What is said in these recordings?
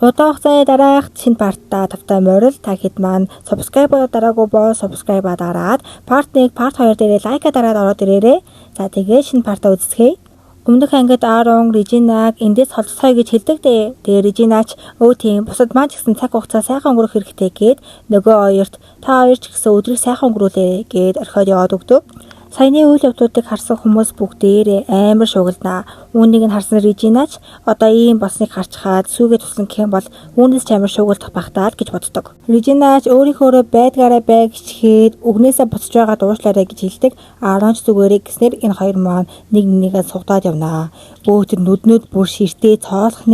Удаан хугацааны дараах шинэ партаа тавтай морил та хэд маань subscribe дараагүй бол subscribe дараад part 1, part 2 дээрээ лайка дараад ороод ирээрэй. За тэгээ шинэ партаа үздэхэй. Өмнөх ангид Аарон Режинаг эндээс холцохой гэж хэлдэг дээ. Тэгээ Режинач өө тийм бусад маань ч гэсэн цаг хугацаа сайхан өнгөрөх хэрэгтэй гээд нөгөө хоёрт та хоёр ч гэсэн өдрийг сайхан өнгөрүүлээ гээд орхиод яваад өгдөг. Саяны үйл явдлуудыг харсан хүмүүс бүгдээрээ амар шугалнаа. Үүнийг нь харсан Режинач одоо ийм болсныг харж хаад сүүгээ туслан гэх юм бол үүнээс ч амар шугалдах багтаа л гэж боддог. Режинач өөрийнхөө байдгаараа бай гिचгээд өгнөөсөө буцаж байгаа дуушлаарай гэж хэлдэг. Ааронч зүгээрээ гэснээр энэ хоёр маань нэг нэгнээ сугдаад явнаа. Өө тэр нүднүүд бүр ширтээ цоолох.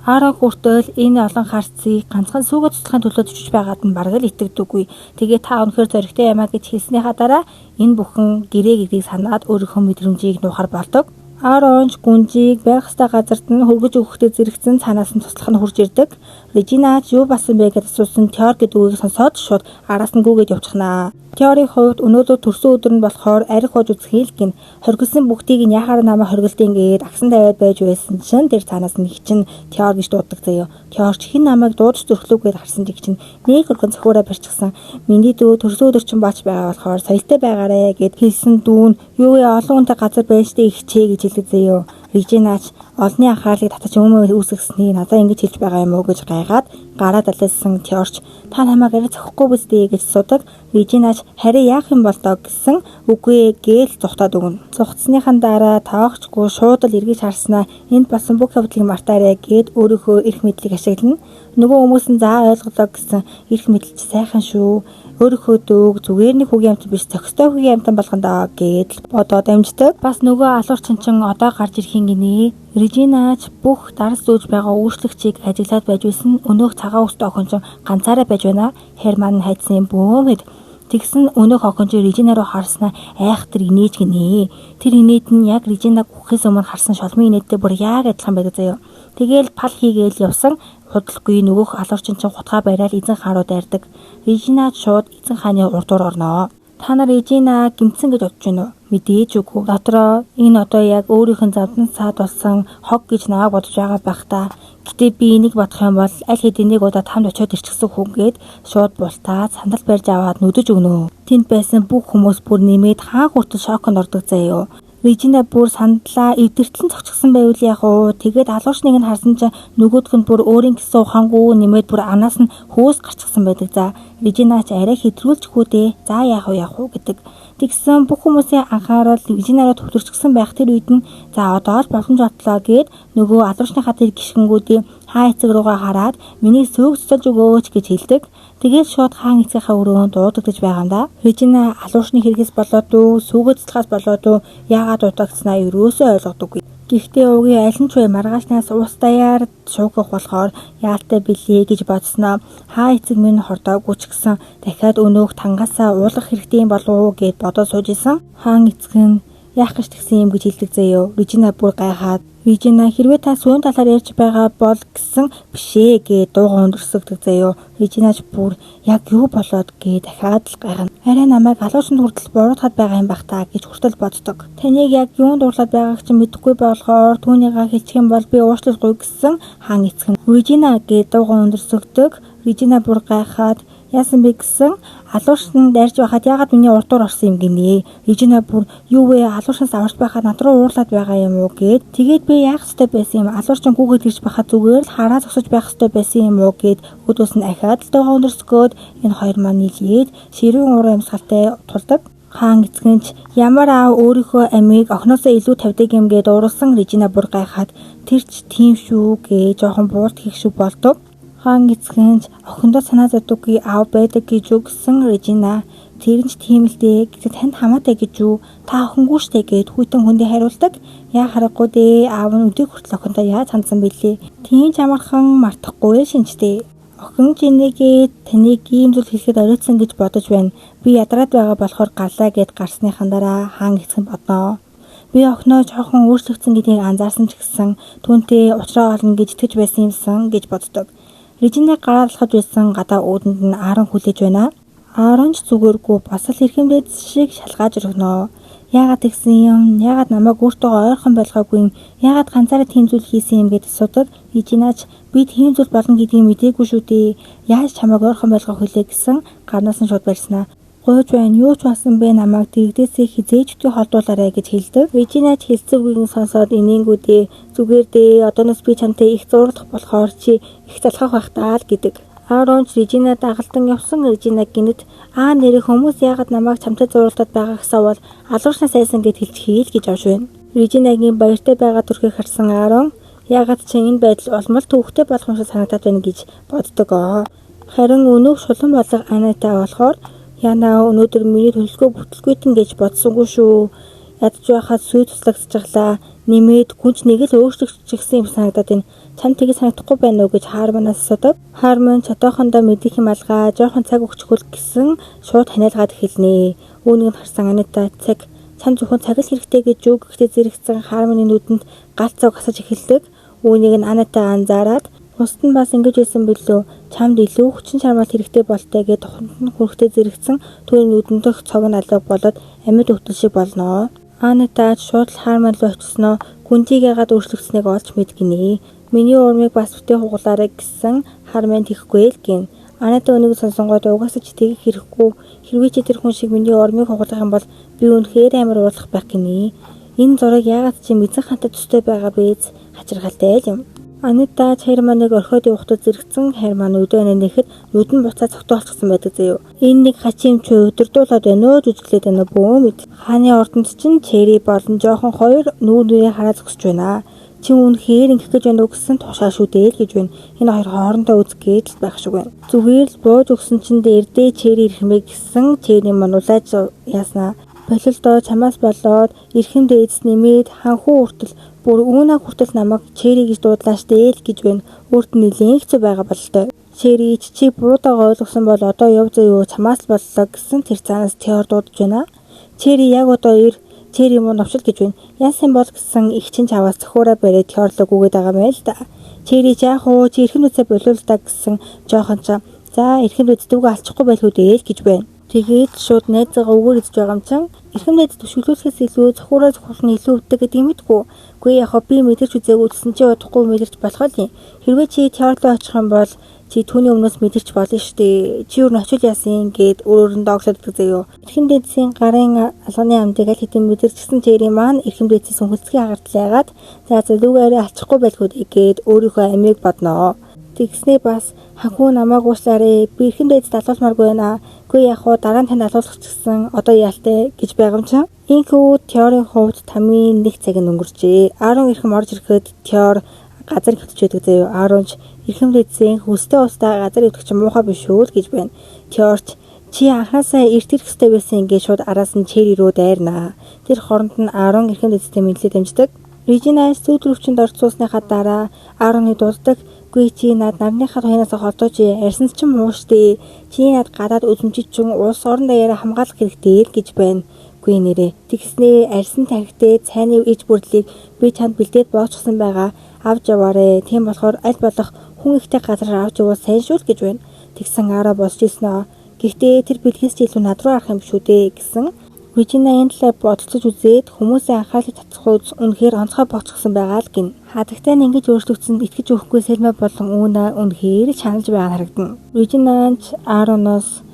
Аарон хүртэл энэ олон харцыг ганцхан сүүгээ туслахын төлөө төвчж байгаад нь бараг л итгэдэггүй. Тэгээ та өнөхөр зоригтой юмаа гэж хэлснийхаа дараа энэ бүхэн гэрээ гэдгийг санаад өөрийнхөө мэдрэмжийг нуухаар болдог. Ааронч гүнжийг байх ёстой газарт нь хөргөж өгөхдөө зэрэгцэн цаанаас нь туслах нь хурж ирдэг. Режинач юу басан бэ гэж асуусан Теор гэдэг үгийг сонсоод шууд араас нь гүгээд явчихнаа. Теорийн хувьд өнөөдөр төрсөн өдөр нь болохоор арх хож үзхийл гин хоригдсан бүгдийг нь яхаар намайг хоригдын гээд агсан тавиад байж байсан чинь тэр цаанаас нэг чинь Теор гэж дууддаг заяа. Теорч хин намайг дуудаж төрхлөөгээд харсан чиг чинь нэг хөргөн цохиураа барьчихсан. Миний дүү төрсөн өдөр чинь баач байгаа болохоор соёлтой байгаарэ гэд хэлсэн дүүн юу олон хүнтэй газар байж тээ ихчээ гэж хэлдэг заяа. Режинач олны анхаарлыг татаж өмнө үүсгэсний надад ингэж хэлж байгаа юм уу гэж гайхаад гараа далайсан Теорч та намайг арай зохихгүй бүсдээ гэж судаг. Режинач харин яах юм бол доо гэсэн үгүй гээл зүхтаад өгнө. Зүхтсныхан дараа таахчгүй шууд л эргэж харснаа энд болсон бүх явдлыг мартаарай гэд өөрийнхөө эрх мэдлийг ашиглана. Нөгөө хүмүүс нь заа ойлголоо гэсэн эрх мэдлч сайхан шүү. Өөрийнхөө дүүг зүгээр нэг хүүгийн амт биш зохистой хүүгийн амтан болгондоо гээд бодоод амждаг. Бас нөгөө алуурчин чин одоо гарч ирэхин гинэ. Режинач бүх дарс зүүж байгаа үйлчлэгчийг ажиглаад байж байсан өнөөх цагаан үстэй охин чинь ганцаараа байж байна. Хэр маань хайцсан юм бөөмэд. Тэгсэн өнөөх охин чинь Режина руу харснаа айхтар инээж гинэ. Тэр инээд нь яг Режинаг үхэхээс өмнө харсан шолмын инээдтэй бүр яг адилхан байдаг заяа. Тэгээл пал хийгээл явсан. Худалгүй нөгөөх алуурчин чинь хутгаа бариад эзэн хаан руу дайрдаг. Режинач шууд эзэн хааны урдуур орноо. Та нар Режина гимцэн гэж бодож байна уу? Мэдээж үгүй. Дотроо энэ одоо яг өөрийнх нь завдан цаад болсон хог гэж намайг бодож байгаа байх та. Гэтэ би энийг бодох юм бол аль хэдийн нэг удаа тамд очиод ирчихсэн хүнгээд шууд бултаад сандал барьж аваад нүдэж өгнө. Тэнд байсан бүх хүмүүс бүр нэмээд хаан хүртэл шоконд ордог заяа. Режина бүр сандлаа эвдэртлэн цогцсон байвал яг уу тэгээд алуурчныг нь харсан чинь нөгөөдг нь бүр өөрийн гэсэн ухаангүй нэмээд бүр анаас нь хөөс гарчихсан байдаг за. Режинач арай хэтрүүлчихгүй дээ. За яах вэ гэдэг. Тэгсэн бүх хүмүүсийн анхаарал Режинараа төвлөрчихсөн байх тэр үед нь за одоо л боломж отлоо гэд нөгөө алуурчныхаа тэр гიშгэнгүүдийн хаан эцэг руугаа хараад миний сөөг цэцэлж өгөөч гэж хэлдэг. Тэгээд шууд хаан эцгийнхаа өрөөнд дуудагдаж байгаа юм да. Режина алуурчны хэрэгээс болоод уу сүүгээ цэцлэхээс болоод уу яагаад дуудагдснаа ерөөсөө ойлгодоггүй. Гэхдээ угийн аль нь ч бай маргаашнаас уус даяар шуугах болохоор яалтай билээ гэж бодсноо. Хаа эцэг минь хордоогүй ч гэсэн дахиад өнөөх тангаасаа уулах хэрэгтэй юм болов уу гэд бодоод сууж исэн. Хаан эцэг нь яах гэж тэгсэн юм гэж хэлдэг заяа. Режина бүр гайхаад Режина хэрвээ та сүүн талаар ярьж байгаа бол гэсэн бишээ гэж дуугаа өндөрсөгдөг заяа. Режинач бүр яг юу болоод гээ дахиад л гайхна. Арай намайг алуурчанд хүртэл буруутгаад байгаа юм бах та гэж хүртэл боддог. Таныг яг юунд дуурлаад байгааг чинь мэдэхгүй болохоор түүнийгээ хэлчих юм бол би уучлахгүй гэсэн хаан эцэг нь Режина гэж дуугаа өндөрсөгдөг. Режина бүр гайхаад яасан бэ гэсэн алуурчанд дайрж байхад яагаад миний урдуур орсон юм гинэ. Режина бүр юу вэ алуурчнаас аварч байхад над руу уурлаад байгаа юм уу гэд тэгээд би яах ёстой байсан юм алуурчин гүгээд ирж байхад зүгээр л хараа зогсож байх ёстой байсан юм уу гэд өдөөс нь ахаад л дуугаа өндөрсгөөд энэ хоёр маань нийлээд ширүүн уран амьсгалтай тулдаг. Хаан эцгэнч ямар аав өөрийнхөө амийг охиноосоо илүү тавьдаг юм гээд ууралсан Режина бүр гайхаад тэр ч тийм шүү гэж жоохон буурт хийх шиг болдог. Хаан эцгэнч охиндоо санаа зовдоггүй аав байдаг гэж үгсэн Режина тэр нь ч тийм л дээ гэдэг танд хамаатай гэж юу та охингүй штэ гэд хүйтэн хүндээ хариулдаг. Яа харахгүй дээ аав нь өдөө хүртэл охиндоо яаж хандсан бэлээ. Тийм ч амархан мартахгүй шинжтэй. Охин чинээгээ таныг ийм зүйл хэлэхэд оройтсан гэж бодож байна. Би ядраад байгаа болохоор гарлаа гэд гарсныхан дараа хаан эцэг нь бодноо. Би охиноо жоохон өөрчлөгдсөн гэдгийг анзаарсан ч гэсэн түүнтэй уулзраа олно гэж итгэж байсан юмсан гэж боддог. Режиныг гараалхаж байсан гадаа өөдөнд нь Аарон хүлээж байна. Ааронч зүгээргүй бас л эрхэмлээд шиг шалгааж өргөнөө. Яагаад тэгсэн юм? Яагаад намайг өөртөө ойрхон байлгаагүй юм? Яагаад ганцаараа тийм зүйл хийсэн юм гэдээ асуудаг. Режинач би тийм зүйл болно гэдгийг мэдээгүй шүү дээ. Яаж чамайг ойрхон байлгах вүлээ гэсэн гарнаас нь шууд барьснаа. Гойж байна, юу ч басан бэ намайг дэгдээсээ хизээчдээ холдуулаарай гэж хэлдэг. Режинач хэлсэн үгийг сонсоод инээнгүүдээ зүгээр дээ. Одооноос би чамтай их зурлах болохоор чи их залхах байх таа л гэдэг. Ааронч Режина дагалдан явсан. Режина гинэд нэрээ хүмүүс яагаад намайг чамтай зурлаад байгаа гэсэн бол алууршнаас айсан гэд хэлчихээ л гэж авч байна. Режинагийн баяртай байгаа төрхийг харсан Аарон яагаад ч энэ байдал олмол төвхтэй болох юм шиг санагдаад байна гэж боддог. Харин өнөөх шулан болго Анатай болохоор яна өнөөдөр миний төлөвлөгөө бүтэлгүйтэн гэж бодсонгүй шүү. Ядж байхад сүй туслагдчихлаа. Нэмээд гүнж нэг л өөрчлөгдчихсэн юм санагдаад байна. Чамд тийг санагдахгүй байна уу гэж Харманаас асуудаг. Харман чотоохондоо мэдих юм алгаа жоохон цаг өгчихгүй гэсэн шууд ханиалгаад эхэлнэ. Үүнийг харсан Анатай цаг чам зөвхөн цаг л хэрэгтэй гэж үг гэхдээ зэрэгцэн Харманы нүдэнд галт цог асаж эхэлдэг. Үүнийг нь Анатай анзаараад бусд нь бас ингэж байсан билүү. Чамд илүү хүчин чармаалт хэрэгтэй болтой гэд туханд нь хүрэхтэй зэрэгцэн түүний нүдэн дэх цог нь алга болоод амьд өвтөл шиг болно. Анатай шууд Харман руу очисноо гүнжийг яагаад өөрчлөгдсөнийг олж мэдгинэ. Миний урмыг бас бүтээ хугалаарай гэсэн Харман тэхгүй л гин. Анатай өнийг сонсонгод угаасаа ч тийг хэрэггүй. Хэрвээ чи тэр хүн шиг миний урмыг хугалах юм бол би үнэхээр амар уурлах байх гинэ. Энэ зураг яагаад чи мэдсэн хантай төстэй байгаа бэз хачиргалтай л юм. Анатай Харманыг орхиод явахдаа зэрэгцэн Харман өдөө нэхэд нүдэн буцаа цогтой болчихсон байдаг заяа. Энэ нэг хачим ч өдөрдүүлээд байна уу жүжиглээд байна бөө мэд. Хааны ордонд чинь Чери болон жоохон хоёр нүүрээ хараа зогсож байна. Чи үнэхээр ингэх гэж байна уу гэсэн тушаа шүү дээ л гэж байна. Энэ хоёр хоорондоо үзгээд л байх шиг байна. Зүгээр л бууж өгсөн чинь дээрдээ Чери ирэх мэй гэсэн Чери мануулаач яаснаа. Бололдоо чамаас болоод эрхэм дээдс нэмээд ханхуу хүртэл бүр үүнаа хүртэл намайг Чери гэж дуудлаа штэ л гэж байна. Өөрт нь нэлээд хэцүү байгаа болтой. Чери чи буруугаа ойлгосон бол одоо яв зөө чамаас боллоо гэсэн тэр цаанаас Теор дуудаж байна. Чери яг одоо Чери муу новшил гэж байна. Яасан бол гэсэн их чинь чаваас цөхөөрөө бариад Теорлог үгээд байгаа мэй л да. Чери яах вэ? Чи эрхэм үсээ болов л да гэсэн жоохон ч за эрхэм үсдүүгээ алчихгүй байлгүй дээ л гэж байна. Тэгээд шууд найзгаа өгөр идэж байгаа юм чинь эрхэм найз төшөглүүлэхээс илүү цохиураа цохох нь илүү өвдөг гэдэг юм мэдгүй. Үгүй яг би мэдэрч үзээгүй гэсэн чи удахгүй мэдэрч болох юм. Хэрвээ чи Теорлоо очих юм бол чи түүний өмнөөс мэдэрч болно штэ. Чи юу н очил яасан гэд өөрөндөө оглоод заяо. Эрхэм дээдсийн гарын алганы амдыг аль хэдийн мэдэрчсэн Чери маань эрхэм дээдсийн сүнхэлцгийн агаардлаагаад за зүгээрээ алчихгүй байлгүй гэд өөрийнхөө амийг бодноо. Тэгснээ бас ханхуу намайг уушлаарэ. Би эрхэм дээдс далуулмааргүй байна. Үгүй яг хуу дараа нь тань алуулах гэсэн одоо яалтай гэж байгаа юм чинь. Инхүү Теорийн хувьд тамийн нэг цаг нь өнгөрчээ. Аарон эрхэм орж ирэхэд Теор газар хөтөж байдаг заяа. Ааронч эрхэм дээдсийн хөстэй устаа газар хөтөж муухай биш үү гэж байна. Теорч чи анхаасаа эрт ирэх хэрэгтэй байсан ингээд шууд араас нь Чери рүү дайрнаа. Тэр хооронд нь Аарон эрхэм дээдстэй мэдлээ дамждаг. Режина студиовчонд орцуулсныхаа дараа Аароны дууддаг "Гүй чи над нарныхаа туянаас холдооч ярьсан ч юм уу штэ. Чи над гадаад үзмжичин улс орон даяараа хамгаалах хэрэгтэй л гэж байна. Гүй нэрээ. Тэгснээ арьсан тархитэй цайны иж бүрдлийг би чанд бэлдээд боочсон байгаа. Авч яваарэ. Тийм болохоор аль болох хүн ихтэй газар авч явуул сайн шүү л гэж байна." Тэгсэн Аараа босч ирсэн. Гэхдээ тэр бэлгээс ч илүү над руу арах юм шүү дээ гэсэн. Режина энэ талаар бодолцож үзээд хүмүүсийн анхаарлыг татах үнэхээр онцгой болчихсон байгаа л гин. Хадагтай нь ингэж өөрчлөгдсөнд итгэж өгөхгүй Сэлмэ болон Үүна үнэхээр чаналж байгаа харагдана. Режинач Аароноос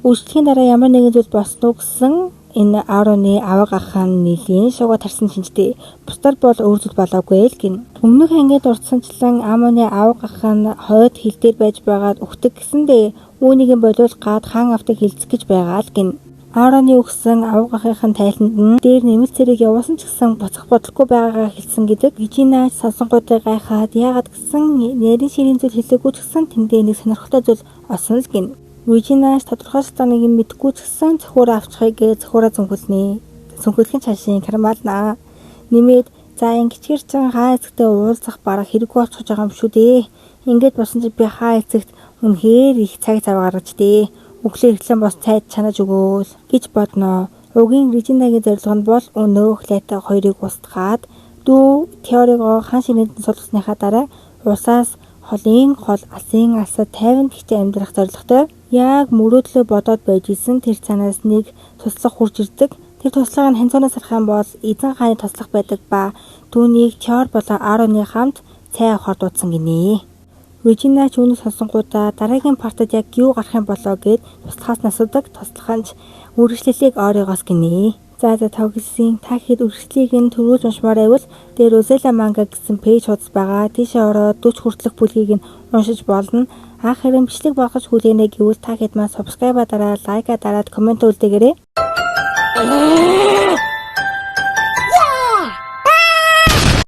үйлчлэхийн дараа ямар нэгэн зүйл босноо гэсэн энэ Аароны аваг ахын нэлийн шугаа тарсан шинжтэй. Бусдаар бол өөр зүйл болоогүй л гин. Өмнөх ангид урдсанчлан Амоны аваг ахын хойд хил дээр байж байгаад өгтөг гэсэндээ үүнийг болов гад хаан автыг хилцэх гэж байгаа л гин. Аароны өгсөн аваг ахын тайланд нь дээр нэмэлт цэрэг явуулсан ч гэсэн буцах бодлого байгаагаа хэлсэн гэдэг. Режина сонсонгуудаа гайхаад яагаад гэсэн нэрийн ширийн зүйл хэлээгүй ч гэсэн тэндээ нэг сонирхолтой зүйл олсон л гин. Режина тодорхой станы юм мэдгүй ч гэсэн цохиураа авчихъя гэж цохиураа зөнгөлнө. Зөнгөлхийн цаашийн кармалнаа. Нэмээд за ингэчгэр чин хаа эцэгтэй уулзах бараг хэрэггүй болчихж байгаа юм шүү дээ. Ингээд болсон чи би хаа эцэгт үнэхээр их цаг зав гаргаж дээ. Өглөө эхлэн бос цайд чанаж өгөөл гэж бодноо. Угийн Режинагийн зорилго нь бол өнөөх лайтай хоёрыг устгаад дүү Теоригоо хан шинэдэн сулгасныхаа дараа усаас холын хол алсын алсад 50 гихтэй амьдрах зорилготой. Яг мөрөөдлөө бодоод байж исэн тэр цаанаас нэг туслах хурж ирдэг. Тэр туслага нь хянцоноос харах юм бол эзэн хааны туслах байдаг ба түүнийг Теор болон Ароны хамт цай авахар дуудсан гинэ. Режина ч үүнийг сонсонгуудаа дараагийн партад яг юу гарах юм болоо гэд туслахаас насуудаг туслаханч үргэлжлэлийг ойрогоос гинэ. За тавгилсан та хэд үргэлжлэлийг нь төрүүлж уншмаар байвал дээр Rosella Manga гэсэн пэйж хуудас байгаа. Тийшээ ороод 40 хүртэлх бүлгийг нь уншиж болно. Анх хэрэг бичлэг болгож хүлээнэ гэвэл та хэд маань subscribe дараад, лайка дараад, коммент үлдээгээрэй.